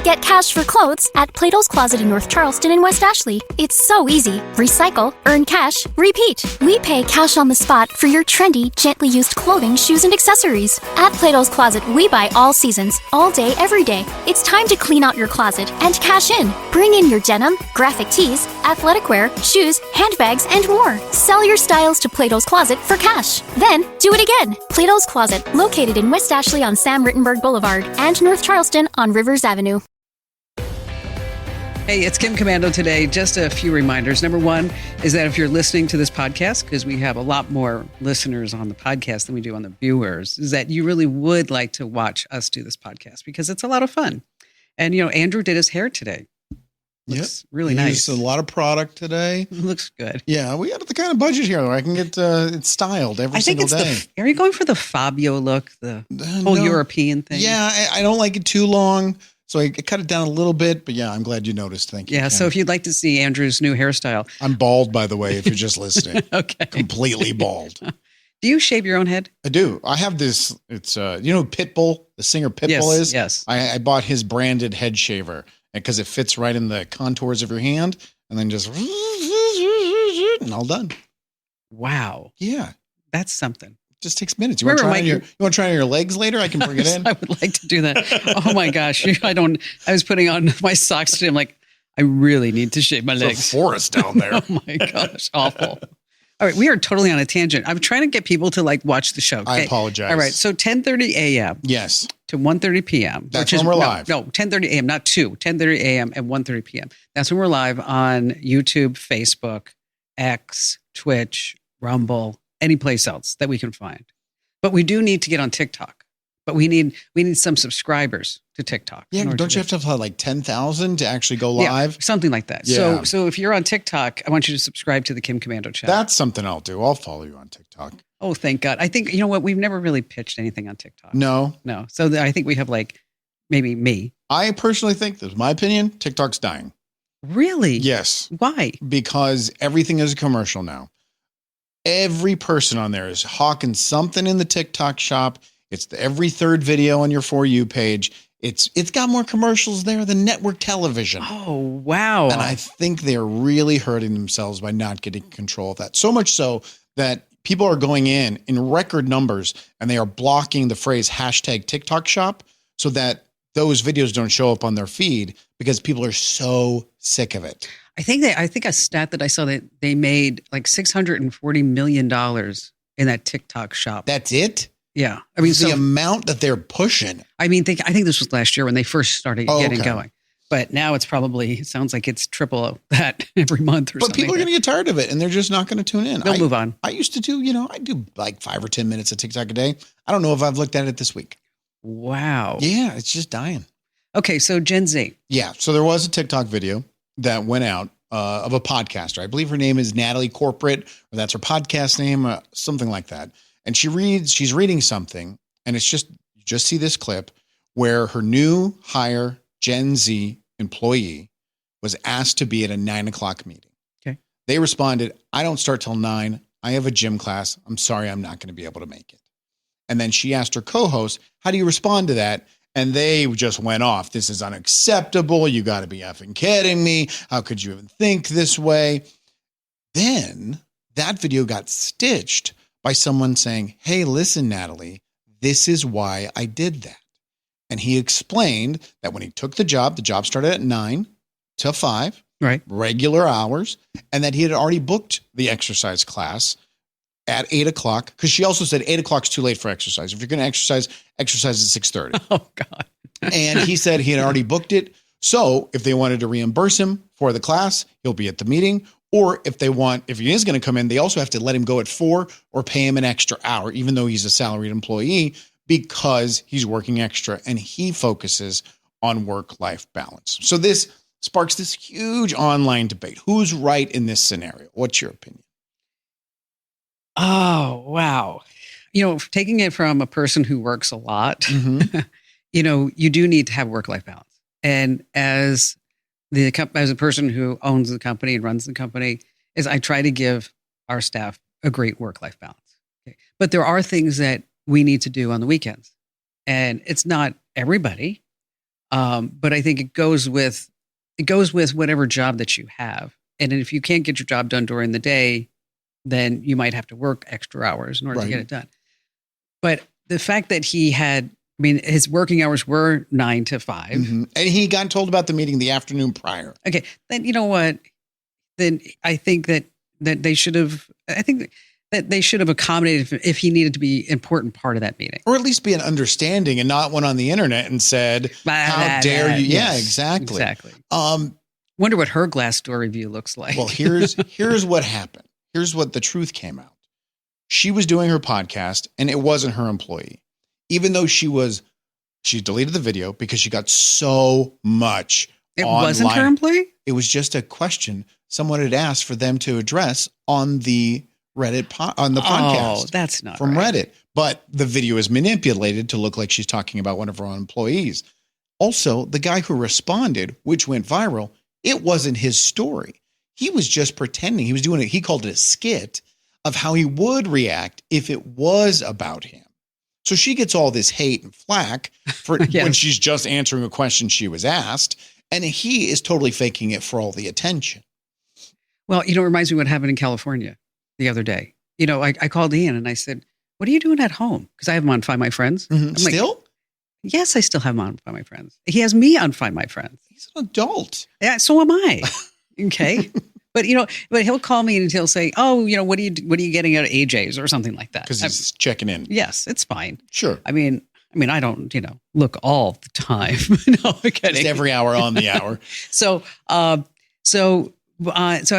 Get cash for clothes at Plato's Closet in North Charleston and West Ashley. It's so easy. Recycle, earn cash, repeat. We pay cash on the spot for your trendy, gently used clothing, shoes, and accessories. At Plato's Closet, we buy all seasons, all day, every day. It's time to clean out your closet and cash in. Bring in your denim, graphic tees, athletic wear, shoes, handbags, and more. Sell your styles to Plato's Closet for cash. Then, do it again. Plato's Closet, located in West Ashley on Sam Rittenberg Boulevard and North Charleston on Rivers Avenue. Hey, it's Kim Commando today. Just a few reminders. Number one is that if you're listening to this podcast, because we have a lot more listeners on the podcast than we do on the viewers, is that you really would like to watch us do this podcast because it's a lot of fun. And, Andrew did his hair today. Looks really nice. Used a lot of product today. Looks good. Yeah, we got the kind of budget here where I can get it styled every single day. Are you going for the Fabio look, the whole European thing? Yeah, I don't like it too long. So I cut it down a little bit, but yeah, I'm glad you noticed. Thank you. Yeah, so if you'd like to see Andrew's new hairstyle. I'm bald, by the way, if you're just listening. Okay. Completely bald. Do you shave your own head? I do. I have this, it's, who Pitbull, the singer Pitbull is? Yes. I bought his branded head shaver because it fits right in the contours of your hand and then just, and all done. Wow. Yeah. That's something. Just takes minutes. You want to try on your legs later? I can bring it in. I would like to do that. Oh my gosh. I was putting on my socks today. I'm like, I really need to shave my legs. It's a forest down there. Oh my gosh. Awful. All right. We are totally on a tangent. I'm trying to get people to watch the show. Okay? I apologize. All right. So 10:30 a.m. Yes. To 1:30 p.m. That's when we're live. No, 10:30 a.m., not 2. 10:30 a.m. and 1:30 p.m. That's when we're live on YouTube, Facebook, X, Twitch, Rumble, any place else that we can find. But we do need to get on TikTok. But we need some subscribers to TikTok. Yeah, don't you have to have like 10,000 to actually go live? Yeah, something like that. Yeah. So if you're on TikTok, I want you to subscribe to the Kim Commando channel. That's something I'll do. I'll follow you on TikTok. Oh, thank God. I think, you know what? We've never really pitched anything on TikTok. No. So I think we have maybe me. I personally think, this is my opinion, TikTok's dying. Really? Yes. Why? Because everything is a commercial now. Every person on there is hawking something in the TikTok shop. It's every third video on your For You page. It's got more commercials there than network television. Oh, wow. And I think they're really hurting themselves by not getting control of that. So much so that people are going in record numbers and they are blocking the phrase hashtag TikTok shop so that those videos don't show up on their feed because people are so sick of it. I think a stat that I saw that they made like $640 million in that TikTok shop. That's it? Yeah. I mean, the amount that they're pushing. I mean, I think this was last year when they first started getting going. But now it sounds like it's triple that every month or something. But people are going to get tired of it and they're just not going to tune in. They'll move on. I used to do, I do like 5 or 10 minutes of TikTok a day. I don't know if I've looked at it this week. Wow. Yeah, it's just dying. Okay, so Gen Z. Yeah, so there was a TikTok video that went out of a podcaster. I believe her name is Natalie Corporate, or that's her podcast name, something like that. And she's reading something, and it's you just see this clip where her new hire Gen Z employee was asked to be at a 9:00 meeting. Okay. They responded, I don't start till 9. I have a gym class. I'm sorry, I'm not going to be able to make it. And then she asked her co-host, how do you respond to that? And they just went off. This is unacceptable. You got to be effing kidding me. How could you even think this way? Then that video got stitched by someone saying, hey, listen, Natalie, this is why I did that. And he explained that when he took the job started at 9 to 5, right, regular hours, and that he had already booked the exercise class at 8:00, because she also said 8:00 is too late for exercise. If you're going to exercise at 6:30. Oh, God. And he said he had already booked it. So if they wanted to reimburse him for the class, he'll be at the meeting. Or if he is going to come in, they also have to let him go at 4 or pay him an extra hour, even though he's a salaried employee, because he's working extra and he focuses on work-life balance. So this sparks this huge online debate. Who's right in this scenario? What's your opinion? Oh, wow. Taking it from a person who works a lot, Mm-hmm. you do need to have work-life balance. And as a person who owns the company and runs the company, I try to give our staff a great work-life balance. Okay? But there are things that we need to do on the weekends. And it's not everybody. But I think it goes with whatever job that you have. And if you can't get your job done during the day, then you might have to work extra hours in order to get it done. But the fact that his working hours were 9 to 5. Mm-hmm. And he got told about the meeting the afternoon prior. Okay. Then you know what? Then I think that they should have, accommodated if he needed to be an important part of that meeting. Or at least be an understanding and not went on the internet and said, how dare you? Yes, Yeah, exactly. Exactly. Wonder what her Glassdoor review looks like. Well, here's what happened. Here's what the truth came out. She was doing her podcast and it wasn't her employee. Even though she deleted the video because she got so much online. Wasn't her employee? It was just a question someone had asked for them to address on the Reddit podcast. Oh, that's not from right. Reddit. But the video is manipulated to look like she's talking about one of her own employees. Also, the guy who responded, which went viral, it wasn't his story. He was just pretending. He was doing it. He called it a skit of how he would react if it was about him. So she gets all this hate and flack for when she's just answering a question she was asked. And he is totally faking it for all the attention. Well, it reminds me of what happened in California the other day. I called Ian and I said, what are you doing at home? Because I have him on Find My Friends. Mm-hmm. Still? Yes, I still have him on Find My Friends. He has me on Find My Friends. He's an adult. Yeah, so am I. Okay. But he'll call me and he'll say, "Oh, what are you getting out of AJ's or something like that?" Because he's checking in. Yes, it's fine. Sure. I mean, I don't, look all the time. No, I'm kidding. Just every hour on the hour. So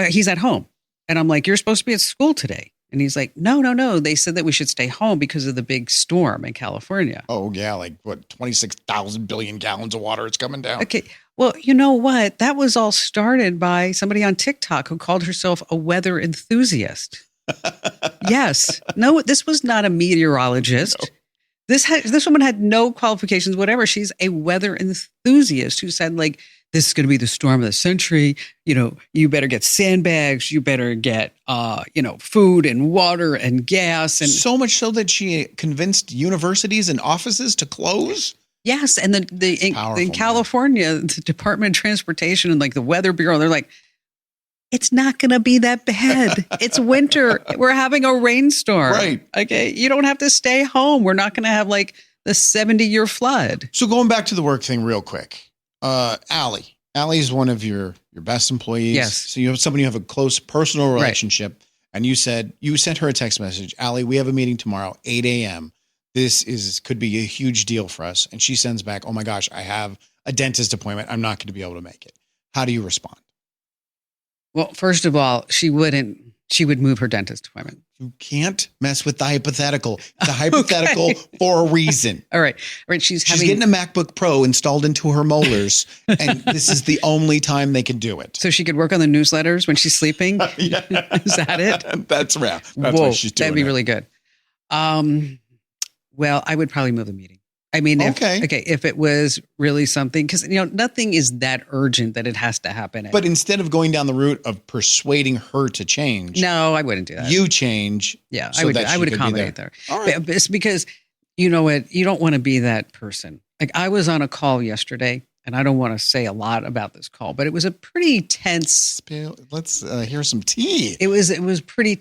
he's at home, and I'm like, "You're supposed to be at school today," and he's like, "No. They said that we should stay home because of the big storm in California." Oh yeah, like what 26,000 billion gallons of water is coming down. Okay. Well, you know what? That was all started by somebody on TikTok who called herself a weather enthusiast. Yes. No, this was not a meteorologist. No. This woman had no qualifications, whatever. She's a weather enthusiast who said, like, this is going to be the storm of the century. You better get sandbags. You better get, food and water and gas. And so much so that she convinced universities and offices to close. Yes, and in California, the Department of Transportation and like the Weather Bureau, they're like, it's not going to be that bad. It's winter. We're having a rainstorm. Right. Okay. You don't have to stay home. We're not going to have like the 70-year flood. So going back to the work thing real quick, Allie is one of your best employees. Yes. So you have somebody you have a close personal relationship, right. And you sent her a text message, Allie, we have a meeting tomorrow, 8 a.m. This could be a huge deal for us. And she sends back, oh my gosh, I have a dentist appointment. I'm not going to be able to make it. How do you respond? Well, first of all, she would move her dentist appointment. You can't mess with the hypothetical. It's a hypothetical for a reason. All right. She's getting a MacBook Pro installed into her molars, and this is the only time they can do it. So she could work on the newsletters when she's sleeping? Yeah. Is that it? That's right. That's Whoa, what she's doing. That'd be really good. Well, I would probably move the meeting. I mean, if it was really something, because, nothing is that urgent that it has to happen. But instead of going down the route of persuading her to change. No, I wouldn't do that. You change. Yeah, I would accommodate there. All right. But it's because, you know what, you don't want to be that person. Like I was on a call yesterday, and I don't want to say a lot about this call, but it was a pretty tense. Let's hear some tea. It was a pretty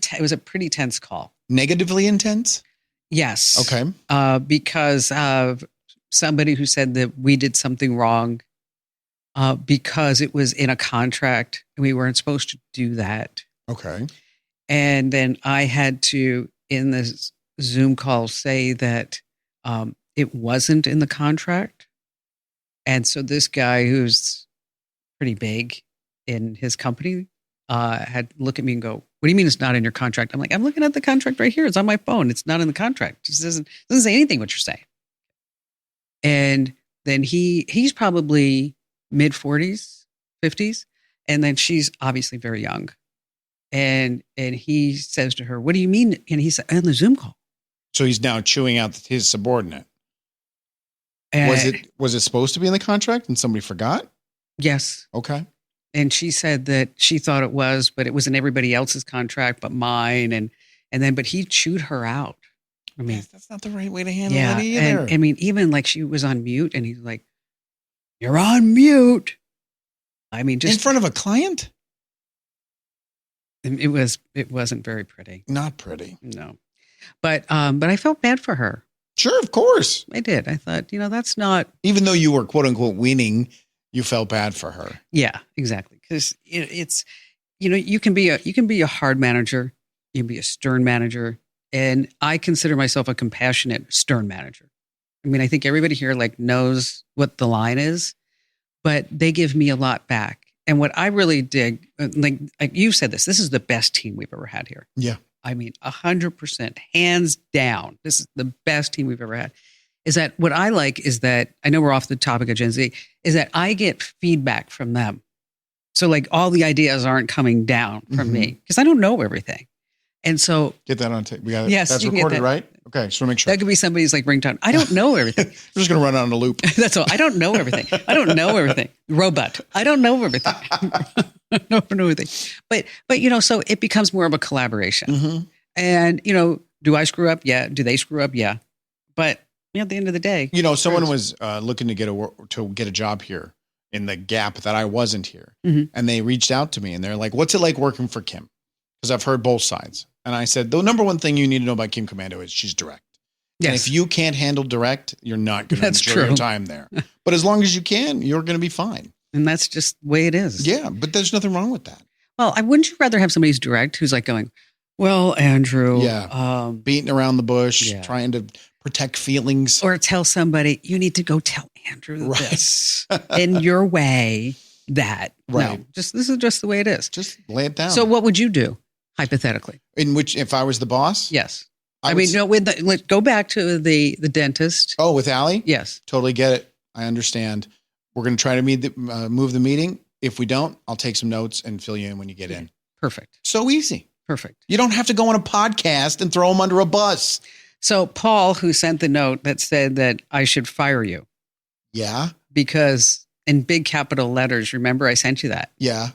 tense call. Negatively intense? Yes. Okay. Because of somebody who said that we did something wrong because it was in a contract and we weren't supposed to do that. Okay. And then I had to, in this Zoom call, say that it wasn't in the contract. And so this guy who's pretty big in his company had to look at me and go, what do you mean it's not in your contract? I'm like, I'm looking at the contract right here. It's on my phone. It's not in the contract. It doesn't say anything what you're saying. And then he's probably mid 40s, 50s. And then she's obviously very young. And he says to her, what do you mean? And he said, on the Zoom call. So he's now chewing out his subordinate. Was it supposed to be in the contract and somebody forgot? Yes. Okay. And she said that she thought it was, but it was in everybody else's contract but mine. But he chewed her out. I mean, that's not the right way to handle it either. And I mean, even like she was on mute and he's like, You're on mute. I mean, just in front of a client? it wasn't very pretty. Not pretty. No. But I felt bad for her. Sure, of course. I did. I thought, that's not. Even though you were quote unquote winning, you felt bad for her. Yeah, exactly. Because it's, you can be a hard manager, you can be a stern manager, and I consider myself a compassionate, stern manager. I mean, I think everybody here knows what the line is, but they give me a lot back. And what I really dig, like you said, this is the best team we've ever had here. Yeah. I mean, 100%, hands down. This is the best team we've ever had. Is that what I like is that, I know we're off the topic of Gen Z, is that I get feedback from them. So all the ideas aren't coming down from me because I don't know everything. And so. Get that on tape. We got it. Yes. That's recorded, right? Okay. Just want to make sure. That could be somebody's ringtone. I don't know everything. I'm just going to run on a loop. That's all. I don't know everything. I don't know everything. Robot. I don't know everything. I don't know everything. But so it becomes more of a collaboration. Mm-hmm. And, do I screw up? Yeah. Do they screw up? Yeah. But at the end of the day. Someone was looking to get a job here in the gap that I wasn't here. Mm-hmm. And they reached out to me and they're like, what's it like working for Kim? Because I've heard both sides. And I said, the number one thing you need to know about Kim Komando is she's direct. Yes. And if you can't handle direct, you're not going to enjoy true. your time there. But as long as you can, you're going to be fine. And that's just the way it is. Yeah, but there's nothing wrong with that. Well, wouldn't you rather have somebody who's direct who's going, well, Andrew. Yeah. Beating around the bush, yeah. trying to protect feelings. Or tell somebody, you need to go tell Andrew this in your way that. Right. No, this is just the way it is. Just lay it down. So what would you do, hypothetically? In which, if I was the boss? Yes. Let's go back to the dentist. Oh, with Allie? Yes. Totally get it. I understand. We're going to try to move the meeting. If we don't, I'll take some notes and fill you in when you get in. Perfect. So easy. Perfect. You don't have to go on a podcast and throw them under a bus. So Paul, who sent the note that said that I should fire you. Yeah. Because in big capital letters, remember I sent you that. Yeah.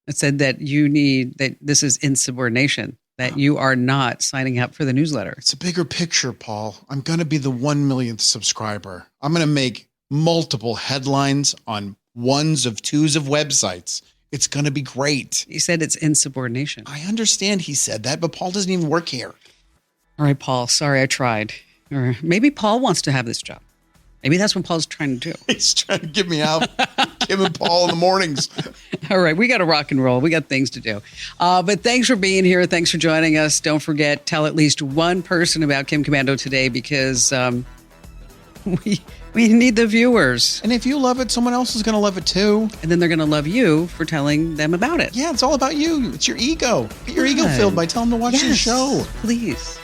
It said that that this is insubordination, that you are not signing up for the newsletter. It's a bigger picture, Paul. I'm going to be the 1 millionth subscriber. I'm going to make multiple headlines on ones of twos of websites. It's going to be great. He said it's insubordination. I understand he said that, but Paul doesn't even work here. All right, Paul. Sorry, I tried. Or maybe Paul wants to have this job. Maybe that's what Paul's trying to do. He's trying to get me out. Kim and Paul in the mornings. All right, we got to rock and roll. We got things to do. But thanks for being here. Thanks for joining us. Don't forget, tell at least one person about Kim Komando today because we need the viewers. And if you love it, someone else is going to love it too. And then they're going to love you for telling them about it. Yeah, it's all about you. It's your ego. Get your ego filled by telling them to watch your show. Please.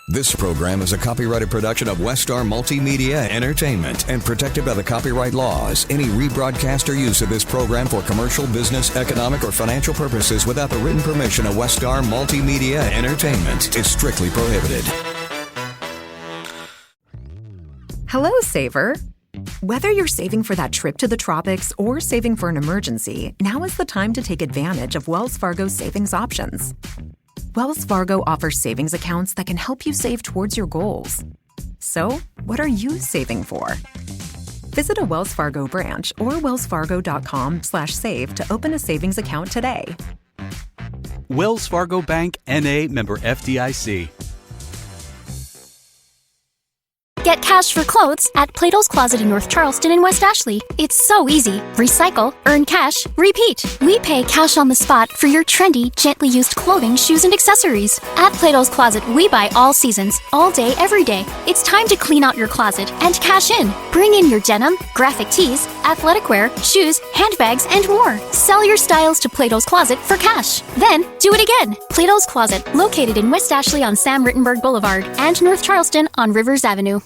This program is a copyrighted production of Westar Multimedia Entertainment and protected by the copyright laws. Any rebroadcast or use of this program for commercial, business, economic, or financial purposes without the written permission of Westar Multimedia Entertainment is strictly prohibited. Hello, Saver. Whether you're saving for that trip to the tropics or saving for an emergency, now is the time to take advantage of Wells Fargo's savings options. Wells Fargo offers savings accounts that can help you save towards your goals. So, what are you saving for? Visit a Wells Fargo branch or wellsfargo.com/save to open a savings account today. Wells Fargo Bank, N.A., member FDIC. Get cash for clothes at Plato's Closet in North Charleston and West Ashley. It's so easy. Recycle, earn cash, repeat. We pay cash on the spot for your trendy, gently used clothing, shoes, and accessories. At Plato's Closet, we buy all seasons, all day, every day. It's time to clean out your closet and cash in. Bring in your denim, graphic tees, athletic wear, shoes, handbags, and more. Sell your styles to Plato's Closet for cash. Then, do it again. Plato's Closet, located in West Ashley on Sam Rittenberg Boulevard and North Charleston on Rivers Avenue.